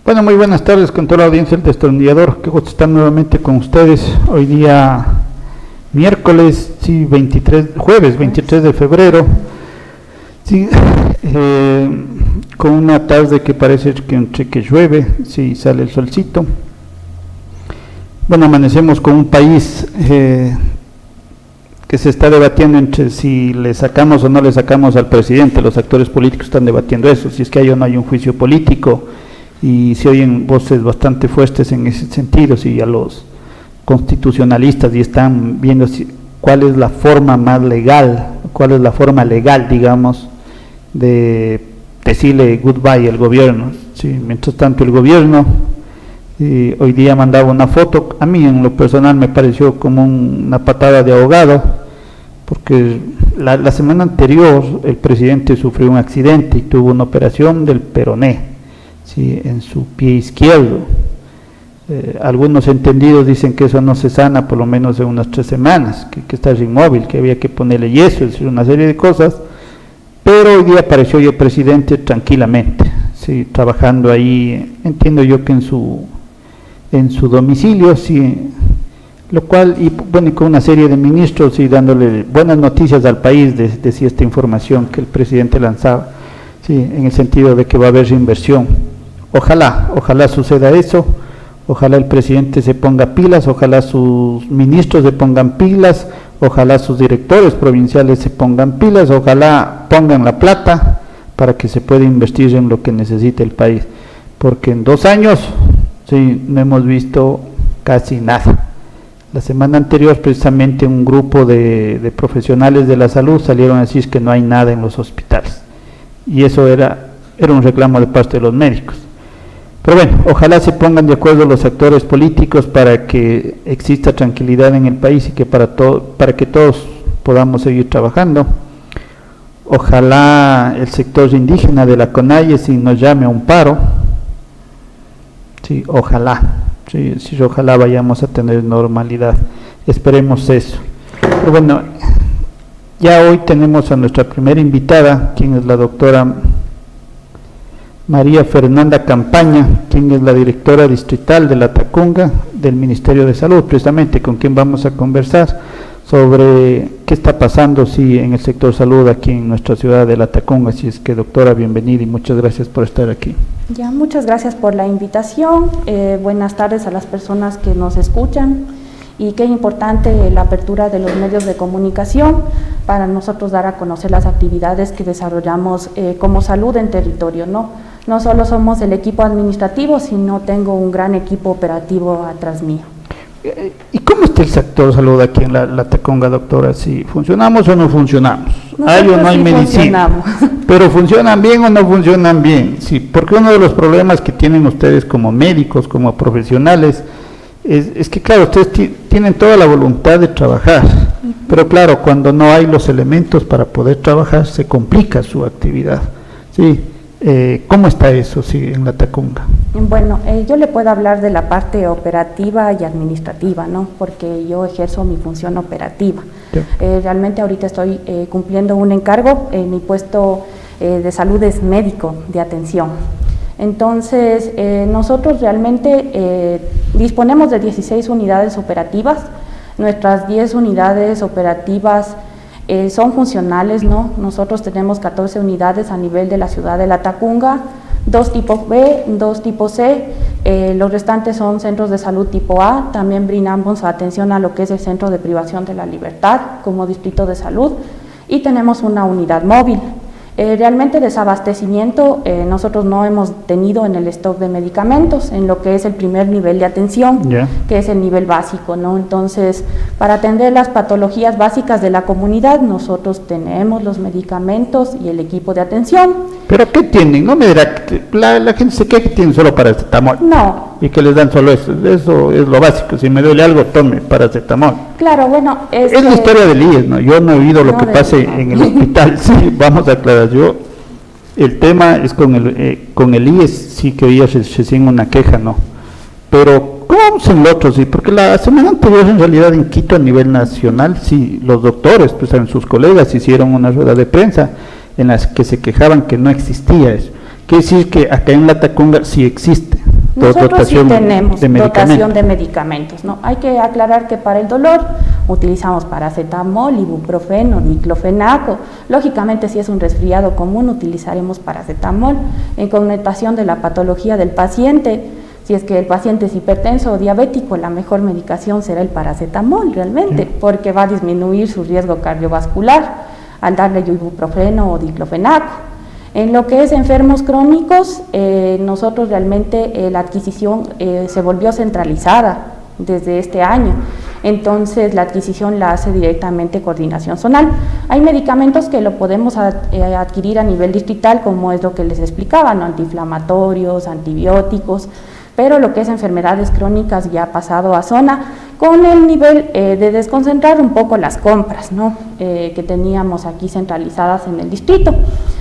Bueno, muy buenas tardes con toda la audiencia del Destornillador. Qué gusto estar nuevamente con ustedes. Hoy día miércoles, sí, jueves 23 de febrero. Sí, con una tarde que parece que entre que llueve, sí, sale el solcito. Bueno, amanecemos con un país que se está debatiendo entre si le sacamos o no le sacamos al presidente. Los actores políticos están debatiendo eso, si es que hay o no hay un juicio político, y se oyen voces bastante fuertes en ese sentido, si a los constitucionalistas y están viendo cuál es la forma más legal, cuál es la forma legal, digamos, de decirle goodbye al gobierno. Sí, mientras tanto el gobierno hoy día mandaba una foto, a mí en lo personal me pareció como una patada de ahogado, porque la semana anterior el presidente sufrió un accidente y tuvo una operación del peroné, sí, en su pie izquierdo. Algunos entendidos dicen que eso no se sana por lo menos en unas 3 semanas, que está inmóvil, que había que ponerle yeso, es decir, una serie de cosas, pero hoy día apareció el presidente tranquilamente, sí, trabajando ahí, entiendo yo que en su domicilio, sí, lo cual, y bueno, y con una serie de ministros y dándole buenas noticias al país de esta información que el presidente lanzaba, sí, en el sentido de que va a haber reinversión. Ojalá suceda eso, ojalá el presidente se ponga pilas, ojalá sus ministros se pongan pilas, ojalá sus directores provinciales se pongan pilas, ojalá pongan la plata para que se pueda invertir en lo que necesita el país, porque en 2 años, sí, no hemos visto casi nada. La semana anterior precisamente un grupo de profesionales de la salud salieron a decir que no hay nada en los hospitales, y eso era un reclamo de parte de los médicos. Pero bueno, ojalá se pongan de acuerdo los actores políticos para que exista tranquilidad en el país y que para que todos podamos seguir trabajando. Ojalá el sector indígena de la CONAIE si nos llame a un paro. Sí, ojalá vayamos a tener normalidad. Esperemos eso. Pero bueno, ya hoy tenemos a nuestra primera invitada, quien es la doctora María Fernanda Campaña, quien es la directora distrital de la Tacunga del Ministerio de Salud, precisamente con quien vamos a conversar sobre qué está pasando en el sector salud aquí en nuestra ciudad de la Tacunga. Así es que, doctora, bienvenida y muchas gracias por estar aquí. Ya, muchas gracias por la invitación. Buenas tardes a las personas que nos escuchan, y qué importante la apertura de los medios de comunicación para nosotros dar a conocer las actividades que desarrollamos como salud en territorio, ¿no? No solo somos el equipo administrativo, sino tengo un gran equipo operativo atrás mío. ¿Y cómo está el sector salud aquí en la Tacunga, doctora? ¿Si funcionamos o no funcionamos? ¿Hay o no hay medicina? ¿Pero funcionan bien o no funcionan bien? Sí, porque uno de los problemas que tienen ustedes como médicos, como profesionales, es que claro, ustedes tienen toda la voluntad de trabajar, pero claro, cuando no hay los elementos para poder trabajar, se complica su actividad. Sí. ¿Cómo está eso en la Tacunga? Bueno, yo le puedo hablar de la parte operativa y administrativa, ¿no? Porque yo ejerzo mi función operativa. Realmente ahorita estoy cumpliendo un encargo, mi puesto de salud es médico de atención. Entonces, nosotros realmente disponemos de 16 unidades operativas. Nuestras 10 unidades operativas son funcionales, ¿no? Nosotros tenemos 14 unidades a nivel de la ciudad de la Tacunga, 2 tipo B, 2 tipo C, los restantes son centros de salud tipo A. También brindamos atención a lo que es el centro de privación de la libertad como distrito de salud, y tenemos una unidad móvil. Realmente desabastecimiento nosotros no hemos tenido en el stock de medicamentos, en lo que es el primer nivel de atención, que es el nivel básico, ¿no? Entonces, para atender las patologías básicas de la comunidad, nosotros tenemos los medicamentos y el equipo de atención. ¿Pero qué tienen? No me dirá, la gente se cree que tienen solo paracetamol. No. Y que les dan solo eso es lo básico. Si me duele algo, tome paracetamol. Claro, bueno, es la historia del IES, ¿no? Yo no he oído lo que pase en el hospital. Sí, vamos a aclarar. Yo, el tema es con el IES, sí que oía recién una queja, ¿no? Pero, ¿cómo vamos en lo otro? Sí, porque la semana anterior, en realidad, en Quito, a nivel nacional, sí, los doctores, pues, en sus colegas, hicieron una rueda de prensa en las que se quejaban que no existía eso. Quiere decir que acá en la Tacunga sí existe. Nosotros sí tenemos dotación de medicamentos, ¿no? Hay que aclarar que para el dolor utilizamos paracetamol, ibuprofeno, diclofenaco. Lógicamente, si es un resfriado común, utilizaremos paracetamol. En connotación de la patología del paciente, si es que el paciente es hipertenso o diabético, la mejor medicación será el paracetamol realmente, porque va a disminuir su riesgo cardiovascular al darle ibuprofeno o diclofenaco. En lo que es enfermos crónicos, nosotros realmente la adquisición se volvió centralizada desde este año. Entonces la adquisición la hace directamente Coordinación Zonal. Hay medicamentos que lo podemos adquirir a nivel distrital, como es lo que les explicaba, ¿no? Antiinflamatorios, antibióticos, pero lo que es enfermedades crónicas ya ha pasado a zona, con el nivel de desconcentrar un poco las compras, ¿no? Que teníamos aquí centralizadas en el distrito.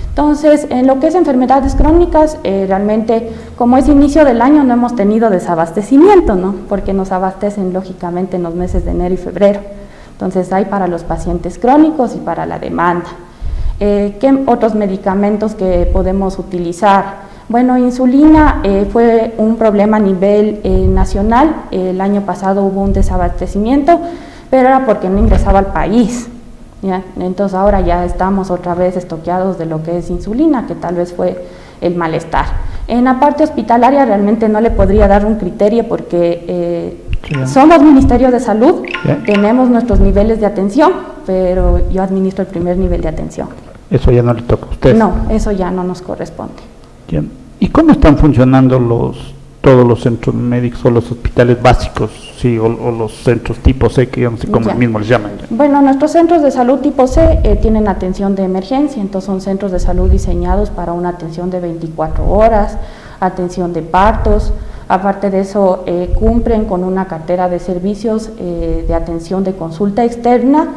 Entonces, en lo que es enfermedades crónicas, realmente, como es inicio del año, no hemos tenido desabastecimiento, ¿no? Porque nos abastecen lógicamente en los meses de enero y febrero. Entonces, hay para los pacientes crónicos y para la demanda. ¿Qué otros medicamentos que podemos utilizar? Bueno, insulina fue un problema a nivel nacional. El año pasado hubo un desabastecimiento, pero era porque no ingresaba al país. ¿Ya? Entonces ahora ya estamos otra vez estoqueados de lo que es insulina, que tal vez fue el malestar. En la parte hospitalaria realmente no le podría dar un criterio porque somos Ministerio de Salud, tenemos nuestros niveles de atención, pero yo administro el primer nivel de atención. Eso ya no le toca a usted. No, eso ya no nos corresponde. Bien. ¿Y cómo están funcionando todos los centros médicos o los hospitales básicos, sí, o los centros tipo C, que yo no sé cómo mismo les llaman? Ya. Bueno, nuestros centros de salud tipo C tienen atención de emergencia, entonces son centros de salud diseñados para una atención de 24 horas, atención de partos. Aparte de eso, cumplen con una cartera de servicios de atención de consulta externa,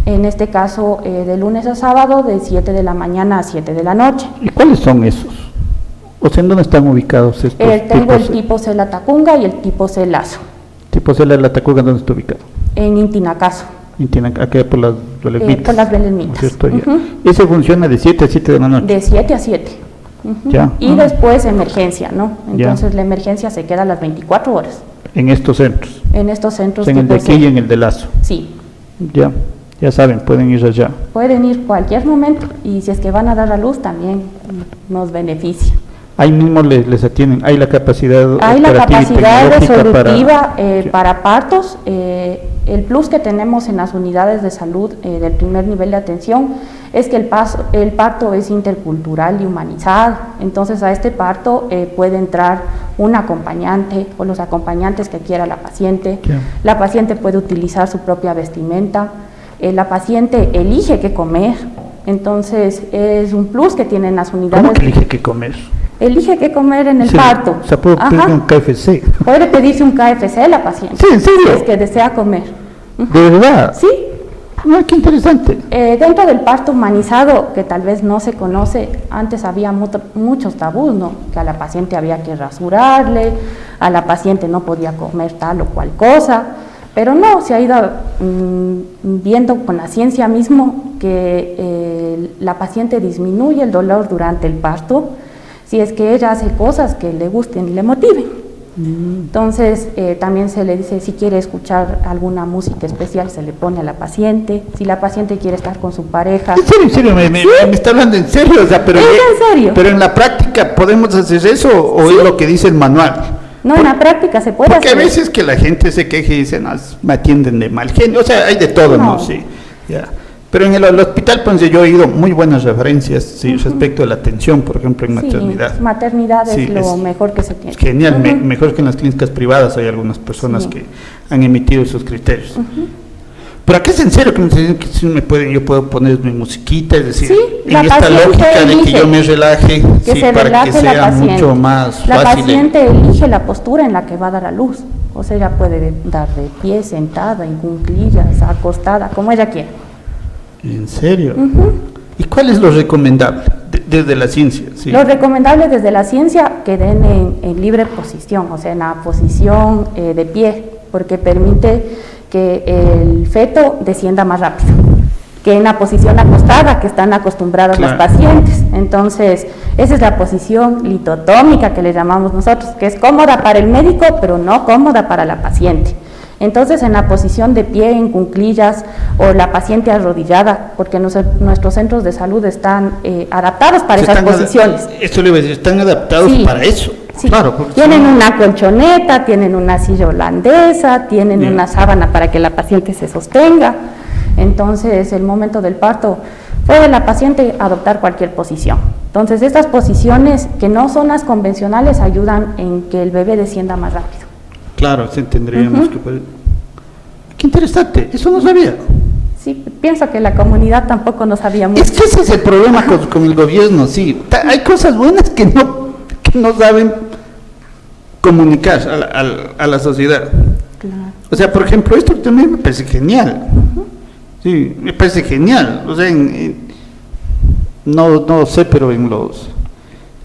en este caso de lunes a sábado, de 7 de la mañana a 7 de la noche. ¿Y cuáles son esos? O sea, ¿en dónde están ubicados estos? Tengo el tipo C La Tacunga y el tipo C Lazo. ¿Tipo C La Tacunga dónde está ubicado? En Intinacaso. Acá por las Belemnitas. Por las Belemnitas. Ese funciona de 7 a 7 de la noche. De 7 a 7. Ya. Y después emergencia, ¿no? Entonces la emergencia se queda a las 24 horas. ¿En estos centros? En estos centros. O sea, en el de aquí y en el de Lazo. Sí. Ya saben, pueden ir allá. Pueden ir cualquier momento y si es que van a dar a luz también nos beneficia. Ahí mismo les atienden, hay la capacidad hay la capacidad resolutiva para partos. El plus que tenemos en las unidades de salud del primer nivel de atención es que el parto es intercultural y humanizado. Entonces a este parto puede entrar un acompañante o los acompañantes que quiera la paciente. La paciente puede utilizar su propia vestimenta. La paciente elige qué comer. Entonces es un plus que tienen las unidades. ¿Cómo que elige qué comer? Elige qué comer en el parto. O sea, puede pedir un KFC. Puede pedirse un KFC la paciente. Sí, ¿en serio? Si es que desea comer. ¿De verdad? Sí. Ah, qué interesante. Dentro del parto humanizado, que tal vez no se conoce, antes había muchos tabús, ¿no? Que a la paciente había que rasurarle, a la paciente no podía comer tal o cual cosa, pero no, se ha ido viendo con la ciencia mismo que la paciente disminuye el dolor durante el parto, si es que ella hace cosas que le gusten y le motiven. Entonces, también se le dice, si quiere escuchar alguna música especial, se le pone a la paciente. Si la paciente quiere estar con su pareja. ¿En serio? ¿Me está hablando en serio? O sea, pero, ¿Es en serio? Pero en la práctica, ¿podemos hacer eso o es lo que dice el manual? No, en la práctica se puede hacer. Porque a veces que la gente se queja y dice, no, me atienden de mal genio. O sea, hay de todo, ¿no? Sí, ya. Pero en el hospital, pues yo he oído muy buenas referencias respecto a la atención, por ejemplo, en maternidad. Maternidad es lo mejor que se tiene. Es genial, mejor que en las clínicas privadas. Hay algunas personas que han emitido esos criterios. Pero acá es en serio que yo puedo poner mi musiquita, es decir, en esta lógica de que yo me relaje, para que sea mucho más fácil. La paciente elige la postura en la que va a dar a luz. O sea, ella puede dar de pie, sentada, en cuclillas, acostada, como ella quiera. ¿En serio? ¿Y cuál es lo recomendable desde la ciencia? Sí. Lo recomendable desde la ciencia que den en libre posición, o sea, en la posición de pie, porque permite que el feto descienda más rápido que en la posición acostada que están acostumbradas las pacientes. Entonces, Esa es la posición litotómica que le llamamos nosotros, que es cómoda para el médico, pero no cómoda para la paciente. Entonces, en la posición de pie, en cuclillas, o la paciente arrodillada, porque nuestros centros de salud están adaptados para esas posiciones. Esto le voy a decir, están adaptados para eso. Sí. Claro, tienen una colchoneta, tienen una silla holandesa, tienen una sábana para que la paciente se sostenga. Entonces, el momento del parto puede la paciente adoptar cualquier posición. Entonces, estas posiciones que no son las convencionales ayudan en que el bebé descienda más rápido. Claro, se tendríamos que poder... Qué interesante, eso no sabía. Sí, pienso que la comunidad tampoco no sabía mucho. Es que ese es el problema con el gobierno, sí. Hay cosas buenas que no saben comunicar a la sociedad. Claro. O sea, por ejemplo, esto también me parece genial. Sí, me parece genial. O sea, no sé, pero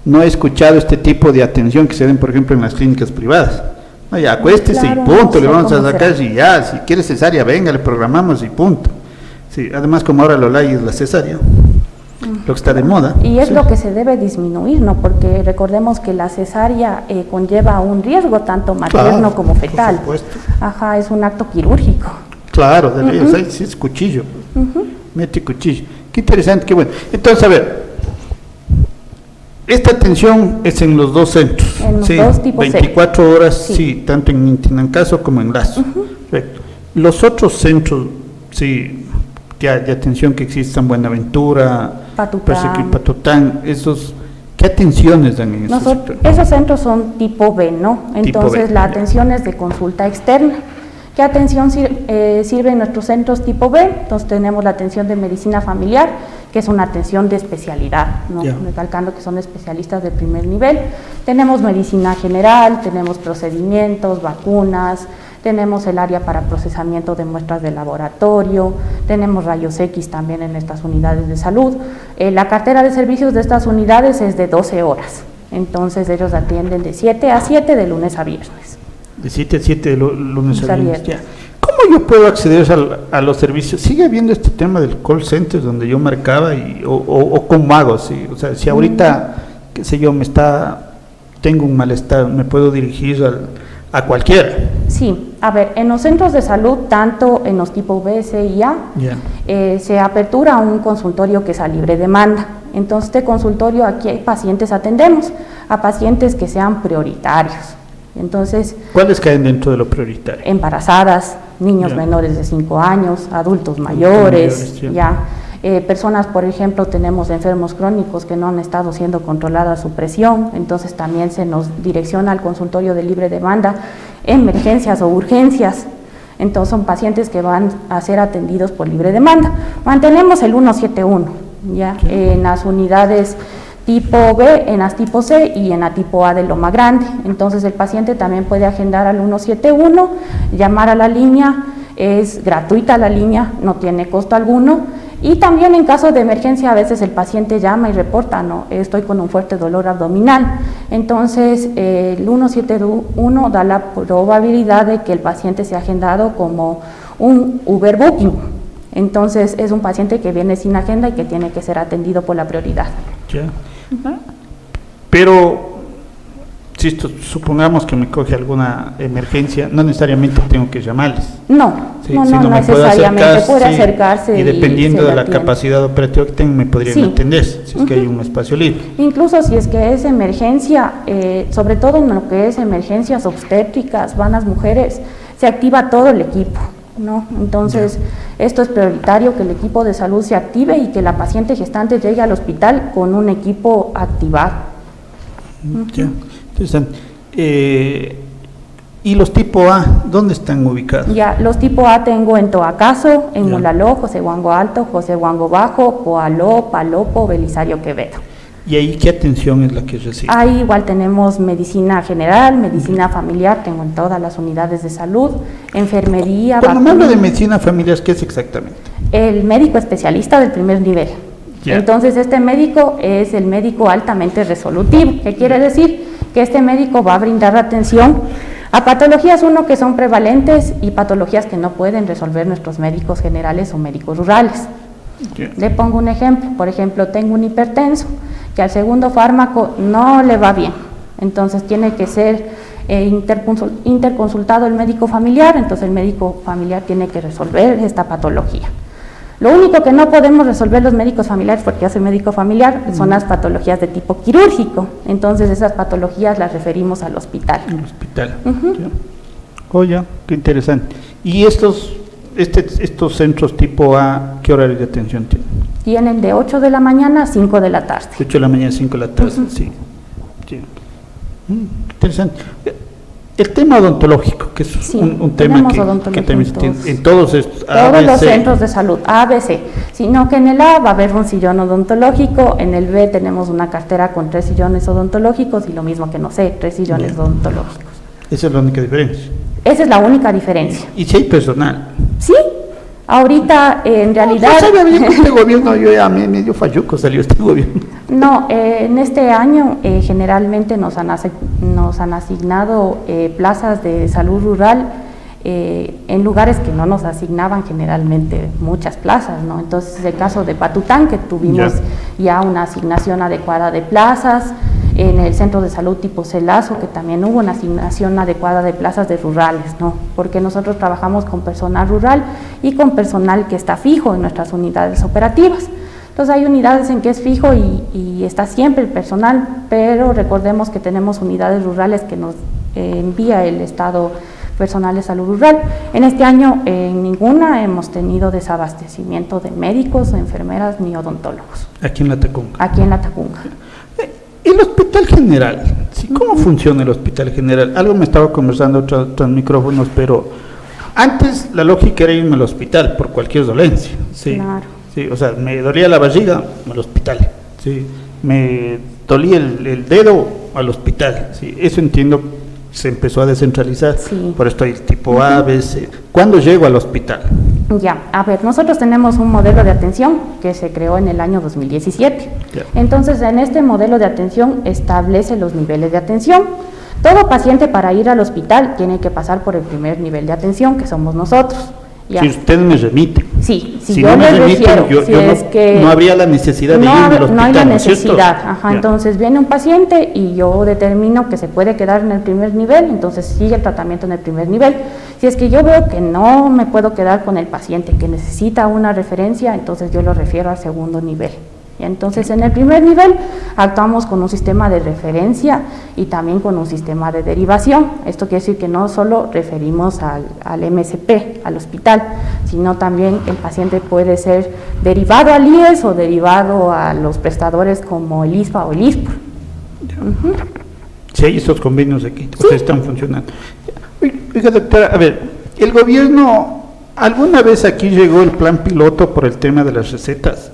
no he escuchado este tipo de atención que se den, por ejemplo, en las clínicas privadas. No, ya acuéstese y punto, le vamos a sacar y ya, si quiere cesárea, venga, le programamos y punto. Sí, además como ahora lo hay es la cesárea, lo que está de moda. Y es lo que se debe disminuir, ¿no? Porque recordemos que la cesárea conlleva un riesgo tanto materno como fetal. Por supuesto. Ajá, es un acto quirúrgico. Claro, o sea, sí es cuchillo, mete cuchillo. Qué interesante, qué bueno. Entonces, a ver, esta atención es en los dos centros, en los dos tipos 24 horas, sí, tanto en Intinancaso como en Lazo. Perfecto. Los otros centros, sí, de atención que existen, Buenaventura, Patután, esos, ¿qué atenciones dan en esos centros? Esos centros son tipo B, ¿no? Entonces, la atención es de consulta externa. ¿Qué atención sirve en nuestros centros tipo B? Entonces tenemos la atención de medicina familiar, que es una atención de especialidad, ¿no? Recalcando que son especialistas de primer nivel. Tenemos medicina general, tenemos procedimientos, vacunas, tenemos el área para procesamiento de muestras de laboratorio, tenemos rayos X también en estas unidades de salud. La cartera de servicios de estas unidades es de 12 horas, entonces ellos atienden de 7 a 7 de lunes a viernes. De 7 a 7 de lunes a viernes. Ya. ¿Cómo yo puedo acceder a los servicios? ¿Sigue habiendo este tema del call center donde yo marcaba o cómo hago? ¿Sí? O sea, si ahorita, qué sé yo, tengo un malestar, ¿me puedo dirigir a cualquiera? Sí, a ver, en los centros de salud, tanto en los tipos B, C y A, se apertura un consultorio que es a libre demanda. Entonces, este consultorio, aquí hay pacientes, atendemos a pacientes que sean prioritarios. Entonces, ¿cuáles caen dentro de lo prioritario? Embarazadas, niños menores de 5 años, adultos mayores, personas, por ejemplo, tenemos enfermos crónicos que no han estado siendo controlada su presión, entonces también se nos direcciona al consultorio de libre demanda, emergencias o urgencias, entonces son pacientes que van a ser atendidos por libre demanda. Mantenemos el 171, en las unidades tipo B, en las tipo C y en la tipo A de Loma Grande. Entonces el paciente también puede agendar al 171, llamar a la línea, es gratuita la línea, no tiene costo alguno, y también en caso de emergencia a veces el paciente llama y reporta, no, estoy con un fuerte dolor abdominal. Entonces el 171 da la probabilidad de que el paciente sea agendado como un Uber Booking. Entonces es un paciente que viene sin agenda y que tiene que ser atendido por la prioridad. Pero si supongamos que me coge alguna emergencia, no necesariamente tengo que llamarles. No necesariamente, puede acercarse. Y dependiendo de la capacidad operativa que tengo, me podrían atender, si es que hay un espacio libre. Incluso si es que es emergencia, sobre todo en lo que es emergencias obstétricas, van las mujeres, se activa todo el equipo, ¿no? Entonces, esto es prioritario, que el equipo de salud se active y que la paciente gestante llegue al hospital con un equipo activado. Interesante. ¿Y los tipo A, dónde están ubicados? Los tipo A tengo en Toacaso, en Mulaló, José Huango Alto, José Huango Bajo, Poaló, Palopo, Belisario Quevedo. ¿Y ahí qué atención es la que recibe? Ahí igual tenemos medicina general, medicina familiar, tengo en todas las unidades de salud, enfermería. Cuando me hablo de medicina familiar, ¿qué es exactamente? El médico especialista del primer nivel. Entonces este médico es el médico altamente resolutivo. ¿Qué quiere decir? Que este médico va a brindar atención a patologías, que son prevalentes y patologías que no pueden resolver nuestros médicos generales o médicos rurales. Le pongo un ejemplo, por ejemplo, tengo un hipertenso que al segundo fármaco no le va bien. Entonces tiene que ser interconsultado el médico familiar, entonces el médico familiar tiene que resolver esta patología. Lo único que no podemos resolver los médicos familiares, porque yo soy médico familiar, son las patologías de tipo quirúrgico. Entonces esas patologías las referimos al hospital. Al hospital. Oye, qué interesante. ¿Y estos centros tipo A, qué horario de atención tienen? Tienen de 8 de la mañana a 5 de la tarde. 8 de la mañana a 5 de la tarde, sí. Interesante. El tema odontológico, que es un tema que también tiene en todos estos los centros de salud, A, B, C, sino que en el A va a haber un sillón odontológico, en el B tenemos una cartera con 3 sillones odontológicos y lo mismo que no sé, 3 sillones odontológicos. Esa es la única diferencia. Esa es la única diferencia. ¿Y si hay personal? Sí, ahorita en realidad... Este gobierno, yo ya medio falluco salió este gobierno. No, en este año generalmente nos han asignado plazas de salud rural en lugares que no nos asignaban generalmente muchas plazas, ¿no? Entonces, el caso de Patután, que tuvimos ya una asignación adecuada de plazas, en el centro de salud tipo Celazo, que también hubo una asignación adecuada de plazas de rurales, ¿no? Porque nosotros trabajamos con personal rural y con personal que está fijo en nuestras unidades operativas. Entonces hay unidades en que es fijo y está siempre el personal, pero recordemos que tenemos unidades rurales que nos envía el Estado personal de salud rural. En este año en ninguna hemos tenido desabastecimiento de médicos, enfermeras ni odontólogos. Aquí en La Tacunga. Aquí en La Tacunga. El Hospital General, ¿sí? ¿Cómo funciona el Hospital General? Algo me estaba conversando tras micrófonos, pero antes la lógica era irme al hospital por cualquier dolencia. Sí. Claro. Sí, o sea, me dolía la barriga, al hospital. Sí. Me dolía el dedo, al hospital. Sí. Eso entiendo, se empezó a descentralizar. Sí. Por esto hay tipo A, B, C. ¿Cuándo llego al hospital? Ya, a ver, nosotros tenemos un modelo de atención que se creó en el año 2017. Entonces, en este modelo de atención establece los niveles de atención. Todo paciente para ir al hospital tiene que pasar por el primer nivel de atención, que somos nosotros. Ya. Si usted me remite. Sí, si yo no me remiten, no habría la necesidad de irme al hospital. No hay la necesidad, entonces viene un paciente y yo determino que se puede quedar en el primer nivel, entonces sigue el tratamiento en el primer nivel. Si es que yo veo que no me puedo quedar con el paciente, que necesita una referencia, entonces yo lo refiero al segundo nivel. Y entonces en el primer nivel actuamos con un sistema de referencia y también con un sistema de derivación. Esto quiere decir que no solo referimos al MSP, al hospital, sino también el paciente puede ser derivado al IES o derivado a los prestadores como el ISPA o el ISPR. Sí, hay estos convenios aquí, o sea, están funcionando. Oiga, doctora, a ver, el gobierno, ¿alguna vez aquí llegó el plan piloto por el tema de las recetas?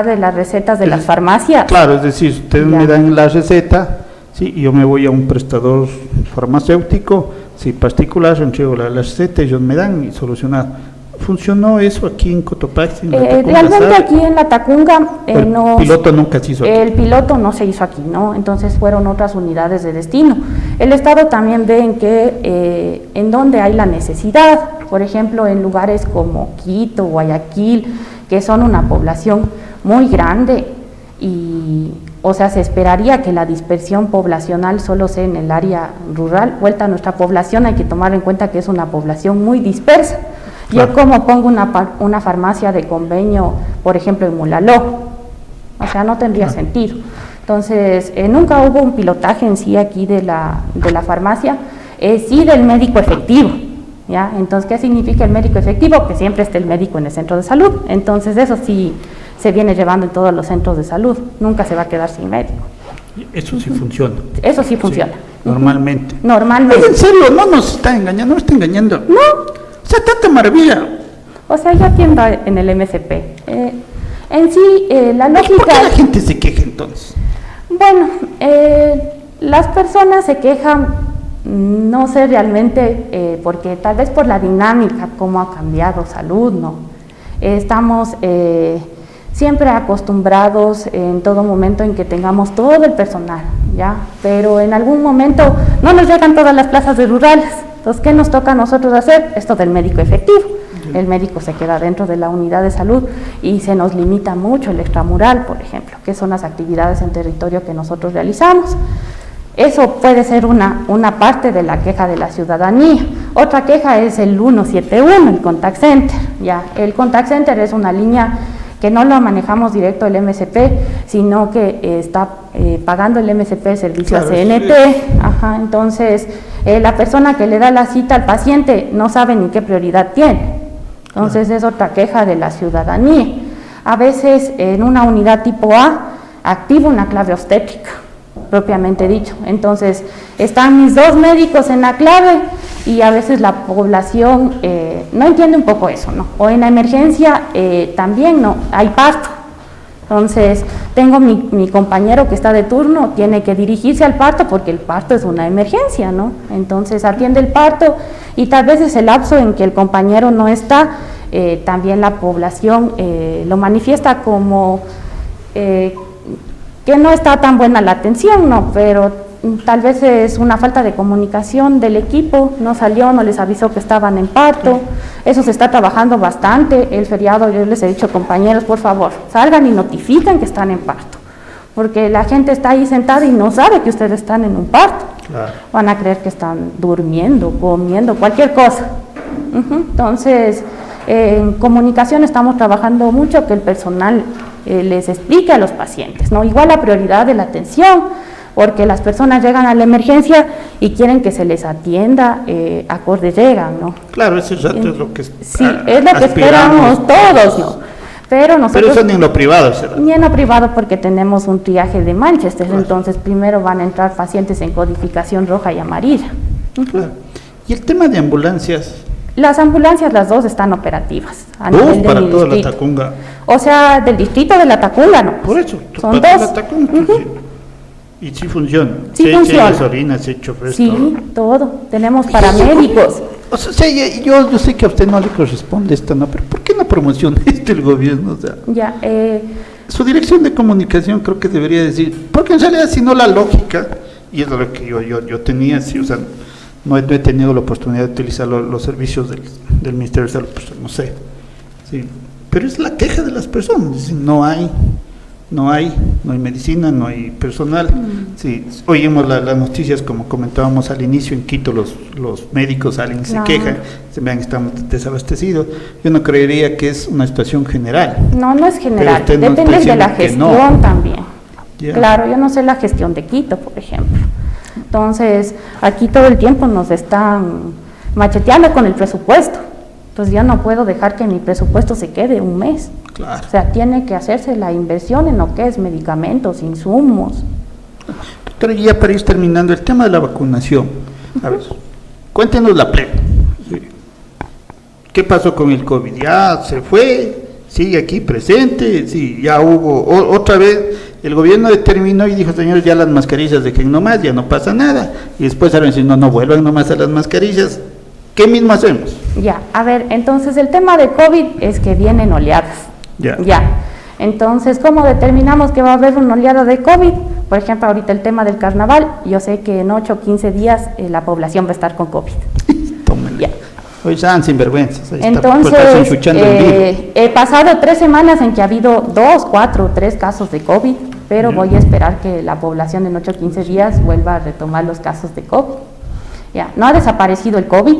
De las recetas de las farmacias. Claro, es decir, ustedes me dan la receta, sí, y yo me voy a un prestador farmacéutico, sí, particular, yo entrego la receta, ellos me dan y solucionar. ¿Funcionó eso aquí en Cotopaxi? Realmente aquí en La Tacunga el piloto nunca se hizo aquí. El piloto no se hizo aquí, ¿no? Entonces fueron otras unidades de destino. El Estado también ve en dónde hay la necesidad, por ejemplo, en lugares como Quito, Guayaquil, que son una población muy grande y, o sea, se esperaría que la dispersión poblacional solo sea en el área rural. Vuelta a nuestra población hay que tomar en cuenta que es una población muy dispersa. Claro. Yo como pongo una farmacia de convenio, por ejemplo, en Mulaló, o sea, no tendría sentido. Entonces, nunca hubo un pilotaje en sí aquí de la farmacia, sí del médico efectivo. ¿Ya? Entonces, ¿qué significa el médico efectivo? Que siempre esté el médico en el centro de salud. Entonces, eso sí se viene llevando en todos los centros de salud. Nunca se va a quedar sin médico. Eso sí funciona. Eso sí funciona. Sí, normalmente. Normalmente. En serio, no nos está engañando, no me está engañando. No. O sea, tanta maravilla. O sea, yo atiendo en el MSP. En sí, la lógica... ¿Por qué la gente se queja entonces? Bueno, las personas se quejan... No sé realmente, porque tal vez por la dinámica, cómo ha cambiado salud, ¿no? Estamos siempre acostumbrados en todo momento en que tengamos todo el personal, ¿ya? Pero en algún momento no nos llegan todas las plazas de rurales. Entonces, ¿qué nos toca a nosotros hacer? Esto del médico efectivo. el médico se queda dentro de la unidad de salud y se nos limita mucho el extramural, por ejemplo, que son las actividades en territorio que nosotros realizamos. Eso puede ser una parte de la queja de la ciudadanía. Otra queja es el 171, el contact center. Ya, el contact center es una línea que no lo manejamos directo el MSP, sino que está pagando el MSP el servicio a CNT. Ajá, entonces, la persona que le da la cita al paciente no sabe ni qué prioridad tiene. Entonces, es otra queja de la ciudadanía. A veces, en una unidad tipo A, activa una clave obstétrica, propiamente dicho. Entonces, están mis 2 médicos en la clave y a veces la población no entiende un poco eso, ¿no? O en la emergencia también no, hay parto. Entonces, tengo mi compañero que está de turno, tiene que dirigirse al parto porque el parto es una emergencia, ¿no? Entonces, atiende el parto y tal vez ese lapso en que el compañero no está, también la población lo manifiesta como que no está tan buena la atención, ¿no? Pero tal vez es una falta de comunicación del equipo, no salió, no les avisó que estaban en parto. Eso se está trabajando bastante. El feriado, yo les he dicho, compañeros, por favor, salgan y notifiquen que están en parto, porque la gente está ahí sentada y no sabe que ustedes están en un parto. Claro. Van a creer que están durmiendo, comiendo, cualquier cosa. Entonces, en comunicación estamos trabajando mucho, que el personal les explique a los pacientes, ¿no? Igual la prioridad de la atención, porque las personas llegan a la emergencia y quieren que se les atienda acorde llegan, ¿no? Claro, ese rato es lo que sí, es lo que esperamos todos, ¿no? Pero nosotros... Pero eso ni en lo privado, ¿será? Ni en lo privado, porque tenemos un triaje de Manchester, claro. Entonces primero van a entrar pacientes en codificación roja y amarilla. Claro. ¿Y el tema de ambulancias? Las ambulancias, las 2 están operativas. A nivel para de toda distrito. la Tacunga. O sea, del distrito de la Tacunga, ¿no? Por eso, son para 2. La Tacunga, sí. Y sí funciona. Sí funciona. Sí, orinas, choferes, sí, todo. Tenemos paramédicos. O sea, yo sé que a usted no le corresponde esto, ¿no? Pero ¿por qué no promociona esto el gobierno? O sea, ya, su dirección de comunicación creo que debería decir, porque en realidad si no la lógica, y es lo que yo tenía, sí, o sea, no he tenido la oportunidad de utilizar los servicios del Ministerio de Salud, pues no sé, sí, pero es la queja de las personas, es decir, no hay medicina, no hay personal. Sí, oímos las noticias, como comentábamos al inicio, en Quito los médicos salen y se quejan, se vean que estamos desabastecidos. Yo no creería que es una situación general. No es general, depende de la gestión también. Yeah. Claro, yo no sé la gestión de Quito, por ejemplo. Entonces, aquí todo el tiempo nos están macheteando con el presupuesto. Entonces yo no puedo dejar que mi presupuesto se quede un mes. Claro. O sea, tiene que hacerse la inversión en lo que es medicamentos, insumos. Doctora, ya para ir terminando, el tema de la vacunación. A ver, cuéntenos la plena. Sí. ¿Qué pasó con el COVID? ¿Ya se fue? ¿Sigue aquí presente? Sí, ya hubo, otra vez el gobierno determinó y dijo, señores, ya las mascarillas dejen nomás, ya no pasa nada. Y después ahora dicen, no vuelvan nomás a las mascarillas. ¿Qué mismo hacemos? Ya, a ver, entonces el tema de COVID es que vienen oleadas. Ya. Entonces, ¿cómo determinamos que va a haber una oleada de COVID? Por ejemplo, ahorita el tema del carnaval, yo sé que en 8 o 15 días la población va a estar con COVID. Tómale. Ya. Hoy sean sinvergüenzas. Entonces, he pasado 3 semanas en que ha habido 2, 4, 3 casos de COVID, pero voy a esperar que la población en 8 o 15 días vuelva a retomar los casos de COVID. Ya, no ha desaparecido el COVID,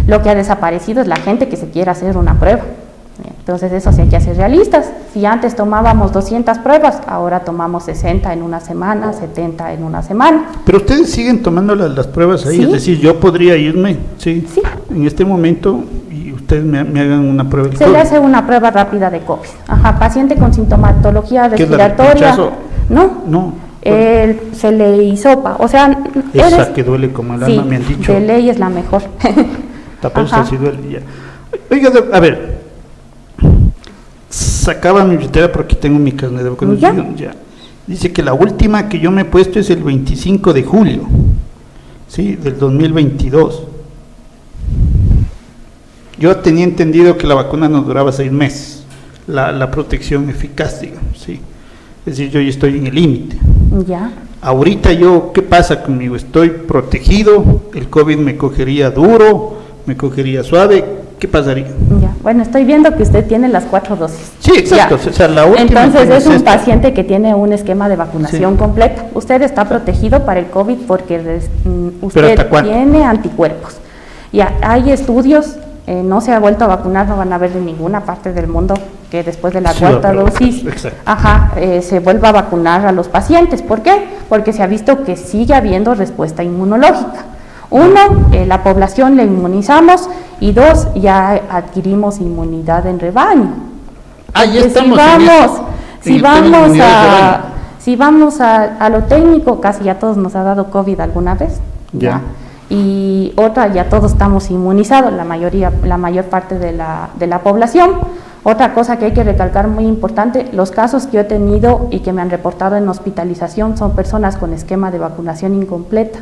lo que ha desaparecido es la gente que se quiere hacer una prueba. Entonces eso sí hay que ser realistas. Si antes tomábamos 200 pruebas, ahora tomamos 60 en una semana, 70 en una semana. Pero ustedes siguen tomando las pruebas ahí, ¿sí? Es decir, yo podría irme, ¿sí? En este momento, y ustedes me hagan una prueba de COVID. Se le hace una prueba rápida de COVID. Ajá, paciente con sintomatología respiratoria. No. Se le hisopa, o sea... Esa que duele como el alma, me han dicho. De ley es la mejor. Taparse si duele, ya. Oiga, a ver, sacaba mi billetera porque tengo mi carnet de vacunación. Ya. Dice que la última que yo me he puesto es el 25 de julio, ¿sí? Del 2022. Yo tenía entendido que la vacuna nos duraba 6 meses, la protección eficaz, digamos, ¿sí? Es decir, yo ya estoy en el límite. Ya. Ahorita yo, ¿qué pasa conmigo? Estoy protegido, el COVID me cogería duro, me cogería suave, ¿qué pasaría? Ya. Bueno, estoy viendo que usted tiene las 4 dosis. Sí, exacto. Ya. O sea, la última. Entonces es un esta. paciente que tiene un esquema de vacunación completo. Usted está protegido para el COVID porque usted tiene anticuerpos. Ya hay estudios, no se ha vuelto a vacunar, no van a ver en ninguna parte del mundo que después de la cuarta dosis se vuelva a vacunar a los pacientes. ¿Por qué? Porque se ha visto que sigue habiendo respuesta inmunológica. 1, la población la inmunizamos, y 2, ya adquirimos inmunidad en rebaño. Ya estamos si vamos a lo técnico, casi ya todos nos ha dado COVID alguna vez. Ya. Y otra, ya todos estamos inmunizados, la mayor parte de la población. Otra cosa que hay que recalcar muy importante, los casos que yo he tenido y que me han reportado en hospitalización son personas con esquema de vacunación incompleta,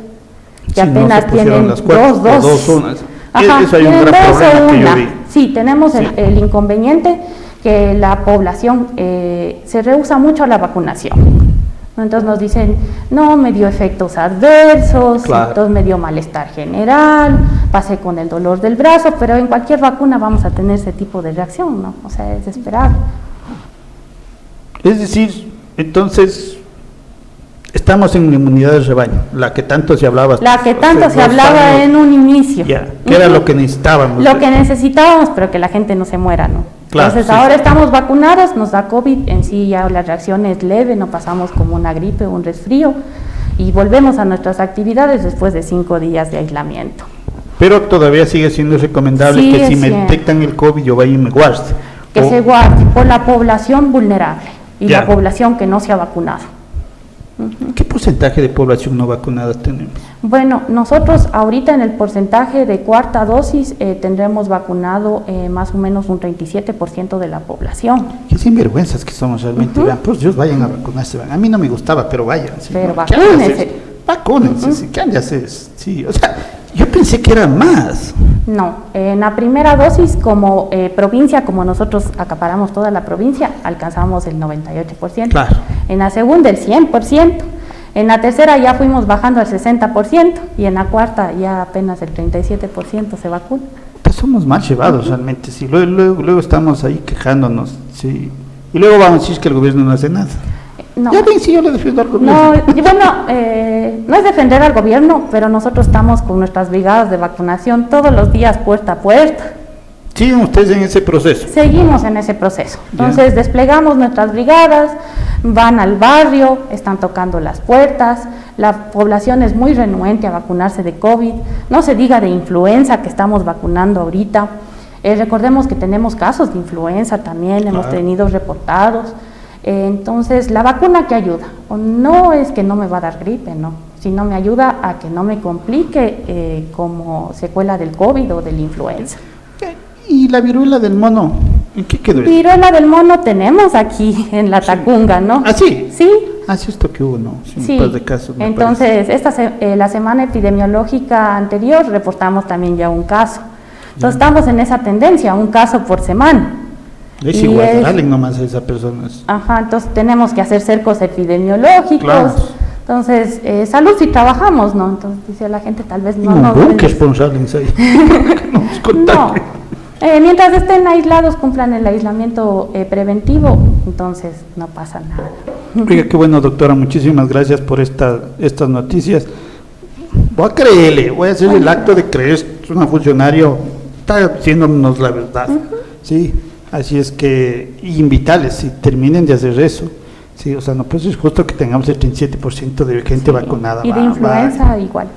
que apenas tienen dos dosis. Eso hay un gran problema que yo vi. Sí, tenemos el inconveniente que la población se rehúsa mucho a la vacunación. Entonces nos dicen, no, me dio efectos adversos, entonces me dio malestar general, pasé con el dolor del brazo, pero en cualquier vacuna vamos a tener ese tipo de reacción, ¿no? O sea, es esperable. Es decir, entonces, estamos en inmunidad de rebaño, la que tanto se hablaba. La que tanto se hablaba en un inicio. Ya, que era lo que necesitábamos. Lo que necesitábamos, pero que la gente no se muera, ¿no? Entonces ahora estamos vacunados, nos da COVID, en sí ya la reacción es leve, no pasamos como una gripe o un resfrío, y volvemos a nuestras actividades después de 5 días de aislamiento. Pero todavía sigue siendo recomendable que si me detectan el COVID yo vaya y me guarde. Que se guarde por la población vulnerable y la población que no se ha vacunado. ¿Qué porcentaje de población no vacunada tenemos? Bueno, nosotros ahorita en el porcentaje de cuarta dosis tendremos vacunado más o menos un 37% de la población. Qué sinvergüenzas que somos realmente. Pues Dios, vayan a vacunarse. A mí no me gustaba, pero vayan. ¿Sí? Pero vacúnense. Vacúnense, ¿qué han de hacer? Sí, o sea, yo pensé que eran más. No, en la primera dosis como provincia, como nosotros acaparamos toda la provincia, alcanzamos el 98%. Claro. En la segunda el 100%. En la tercera ya fuimos bajando al 60% y en la cuarta ya apenas el 37% se vacuna. Pues somos mal llevados realmente, sí. Luego estamos ahí quejándonos, sí. Y luego vamos a decir que el gobierno no hace nada. No. Ya ven, si yo le defiendo al gobierno. No, no es defender al gobierno, pero nosotros estamos con nuestras brigadas de vacunación todos los días puerta a puerta. ¿Siguen ustedes en ese proceso? Seguimos en ese proceso. Entonces desplegamos nuestras brigadas, van al barrio, están tocando las puertas, la población es muy renuente a vacunarse de COVID, no se diga de influenza que estamos vacunando ahorita. Recordemos que tenemos casos de influenza también, hemos tenido reportados. Entonces, la vacuna que ayuda, no es que no me va a dar gripe, no, sino me ayuda a que no me complique como secuela del COVID o de la influenza. ¿Y la viruela del mono? ¿En qué quedó eso? Viruela del mono tenemos aquí en la Tacunga, ¿no? ¿Ah, sí? Sí. Ah, sí, esto que hubo, ¿no? Sí. Un par de casos. Entonces, la semana epidemiológica anterior reportamos también ya un caso. Entonces, estamos en esa tendencia, un caso por semana. Es igual, dale nomás a esas personas. Entonces tenemos que hacer cercos epidemiológicos. Claro. Entonces, salud si trabajamos, ¿no? Entonces dice la gente, tal vez no nos... ¿Qué responsables ahí? No. Mientras estén aislados, cumplan el aislamiento preventivo, entonces no pasa nada. Oiga, qué bueno, doctora, muchísimas gracias por estas noticias. Voy a creerle, voy a hacer el acto de creer, es un funcionario, está diciéndonos la verdad, ¿sí? Así es que, y invitarles, si terminen de hacer eso, sí, o sea, no, pues es justo que tengamos el 37% de gente vacunada. Y de influenza igual.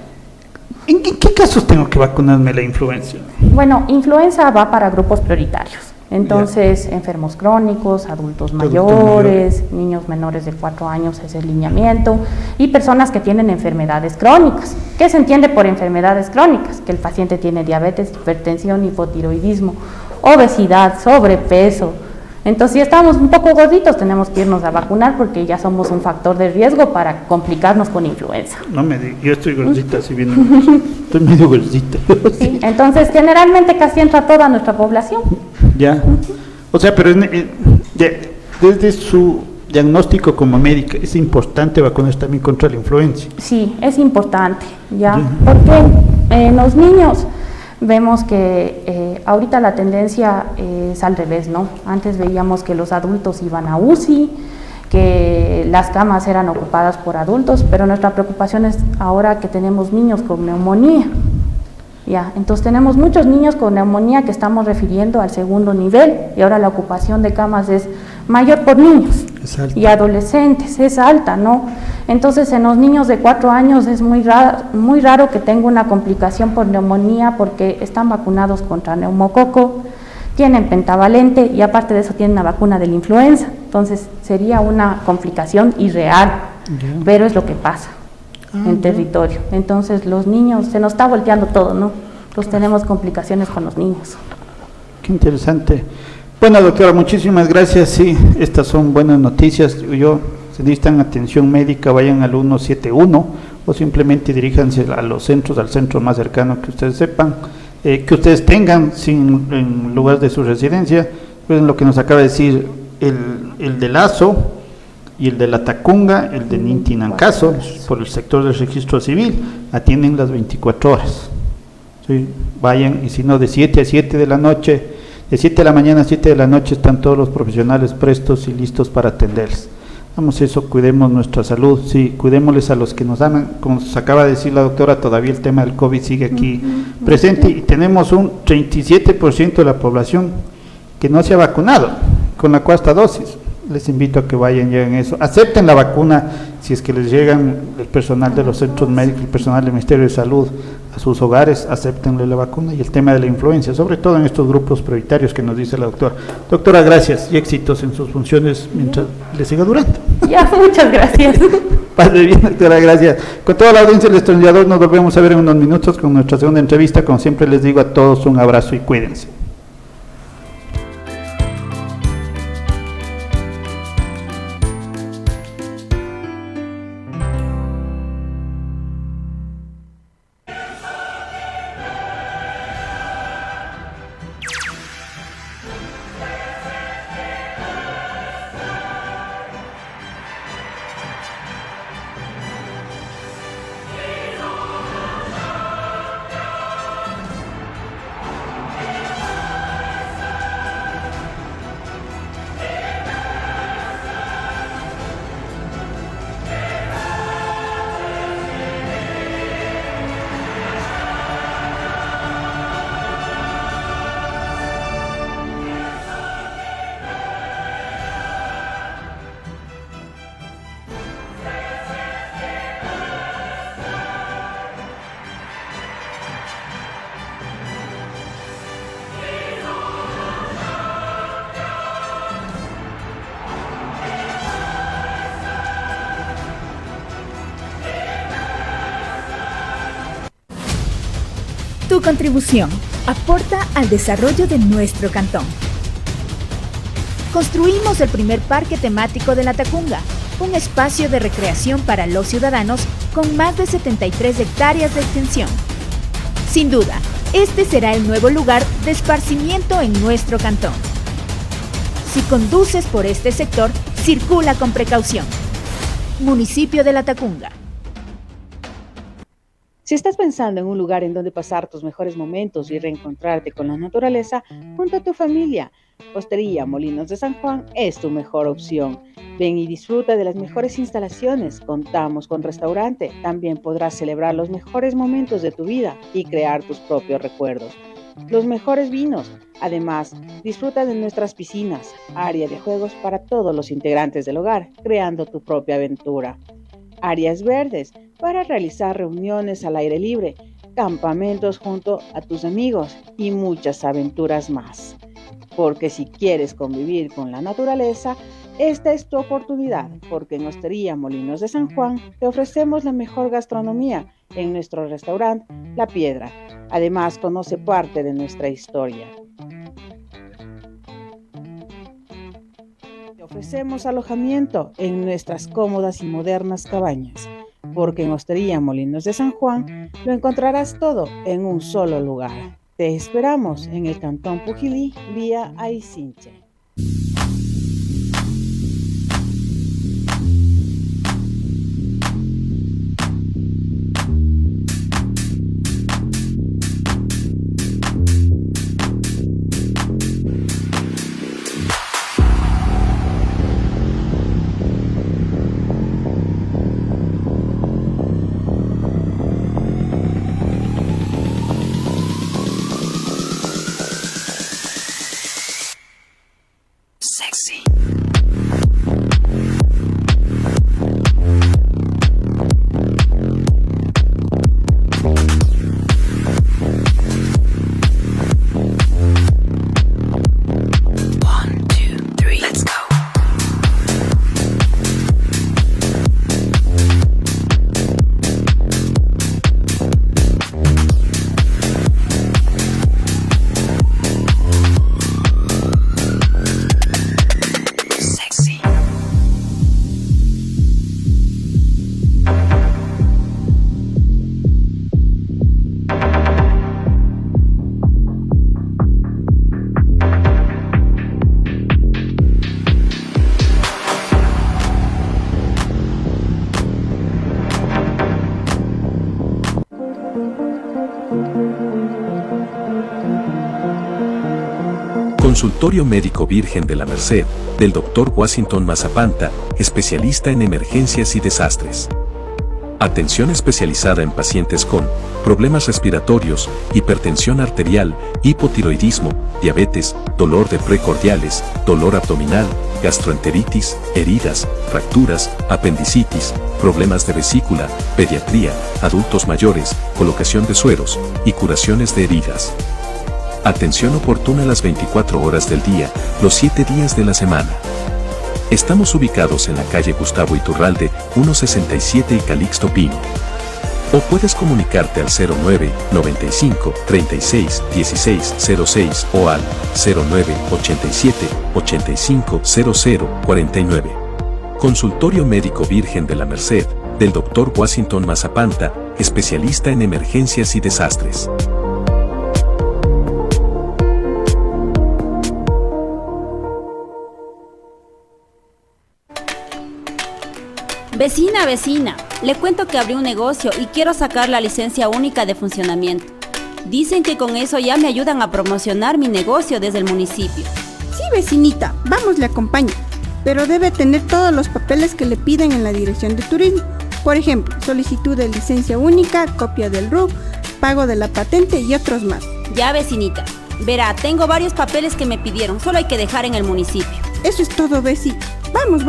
¿En qué casos tengo que vacunarme la influenza? Bueno, influenza va para grupos prioritarios, entonces enfermos crónicos, adultos mayores, niños menores de 4 años es el lineamiento, y personas que tienen enfermedades crónicas. ¿Qué se entiende por enfermedades crónicas? Que el paciente tiene diabetes, hipertensión, hipotiroidismo, obesidad, sobrepeso. Entonces, si estamos un poco gorditos, tenemos que irnos a vacunar porque ya somos un factor de riesgo para complicarnos con influenza. No me digas, yo estoy gordita, si bien estoy medio gordita. Sí, entonces, generalmente casi entra toda nuestra población. Ya, o sea, pero desde su diagnóstico como médica, ¿es importante vacunarse también contra la influenza? Sí, es importante, ¿ya? Porque en los niños vemos que ahorita la tendencia es al revés, ¿no? Antes veíamos que los adultos iban a UCI, que las camas eran ocupadas por adultos, pero nuestra preocupación es ahora que tenemos niños con neumonía. Ya, entonces tenemos muchos niños con neumonía que estamos refiriendo al segundo nivel y ahora la ocupación de camas es mayor por niños y adolescentes, es alta, ¿no? Entonces en los niños de 4 años es muy raro que tenga una complicación por neumonía porque están vacunados contra neumococo, tienen pentavalente y aparte de eso tienen una vacuna de la influenza, entonces sería una complicación irreal, pero es lo que pasa en territorio. Entonces los niños, se nos está volteando todo, ¿no? Entonces tenemos complicaciones con los niños. Qué interesante. Bueno, doctora, muchísimas gracias. Sí, estas son buenas noticias. Si necesitan atención médica, vayan al 171 o simplemente diríjanse a los centros, al centro más cercano que ustedes sepan, que ustedes tengan en lugar de su residencia. Pues lo que nos acaba de decir el de Lazo y el de La Tacunga, el de Nintinancaso, por el sector del registro civil, atienden las 24 horas. ¿Sí? Vayan, y si no, de 7 a 7 de la noche, de 7 de la mañana a 7 de la noche están todos los profesionales prestos y listos para atenderles. Vamos eso, cuidemos nuestra salud, sí, cuidémosles a los que nos aman. Como se acaba de decir la doctora, todavía el tema del COVID sigue aquí presente y tenemos un 37% de la población que no se ha vacunado con la cuarta dosis. Les invito a que vayan ya en eso, acepten la vacuna si es que les llegan el personal de los centros médicos, el personal del Ministerio de Salud a sus hogares, acéptenle la vacuna. Y el tema de la influencia, sobre todo en estos grupos prioritarios que nos dice la doctora. Doctora, gracias y éxitos en sus funciones mientras le siga durando. Ya, muchas gracias. Pase bien, doctora, gracias. Con toda la audiencia del Estrellador nos volvemos a ver en unos minutos con nuestra segunda entrevista. Como siempre les digo a todos, un abrazo y cuídense. Tu contribución aporta al desarrollo de nuestro cantón. Construimos el primer parque temático de La Tacunga, un espacio de recreación para los ciudadanos con más de 73 hectáreas de extensión. Sin duda, este será el nuevo lugar de esparcimiento en nuestro cantón. Si conduces por este sector, circula con precaución. Municipio de La Tacunga. Si estás pensando en un lugar en donde pasar tus mejores momentos y reencontrarte con la naturaleza junto a tu familia, Hostería Molinos de San Juan es tu mejor opción. Ven y disfruta de las mejores instalaciones. Contamos con restaurante. También podrás celebrar los mejores momentos de tu vida y crear tus propios recuerdos. Los mejores vinos. Además, disfruta de nuestras piscinas, área de juegos para todos los integrantes del hogar, creando tu propia aventura. Áreas verdes para realizar reuniones al aire libre, campamentos junto a tus amigos y muchas aventuras más. Porque si quieres convivir con la naturaleza, esta es tu oportunidad, porque en Hostería Molinos de San Juan te ofrecemos la mejor gastronomía en nuestro restaurante La Piedra. Además, conoce parte de nuestra historia. Te ofrecemos alojamiento en nuestras cómodas y modernas cabañas, porque en Hostería Molinos de San Juan lo encontrarás todo en un solo lugar. Te esperamos en el Cantón Pujilí, vía Aicinche. Consultorio Médico Virgen de la Merced, del Dr. Washington Mazapanta, especialista en emergencias y desastres. Atención especializada en pacientes con problemas respiratorios, hipertensión arterial, hipotiroidismo, diabetes, dolor de precordiales, dolor abdominal, gastroenteritis, heridas, fracturas, apendicitis, problemas de vesícula, pediatría, adultos mayores, colocación de sueros y curaciones de heridas. Atención oportuna las 24 horas del día, los 7 días de la semana. Estamos ubicados en la calle Gustavo Iturralde, 167 y Calixto Pino. O puedes comunicarte al 09 95 36 16 06 o al 09 87 85 00 49. Consultorio Médico Virgen de la Merced, del Dr. Washington Mazapanta, especialista en emergencias y desastres. Vecina, le cuento que abrí un negocio y quiero sacar la licencia única de funcionamiento. Dicen que con eso ya me ayudan a promocionar mi negocio desde el municipio. Sí, vecinita, vamos, le acompaño. Pero debe tener todos los papeles que le piden en la Dirección de Turismo. Por ejemplo, solicitud de licencia única, copia del RUC, pago de la patente y otros más. Ya, vecinita. Verá, tengo varios papeles que me pidieron, solo hay que dejar en el municipio. Eso es todo, vecina. Vamos.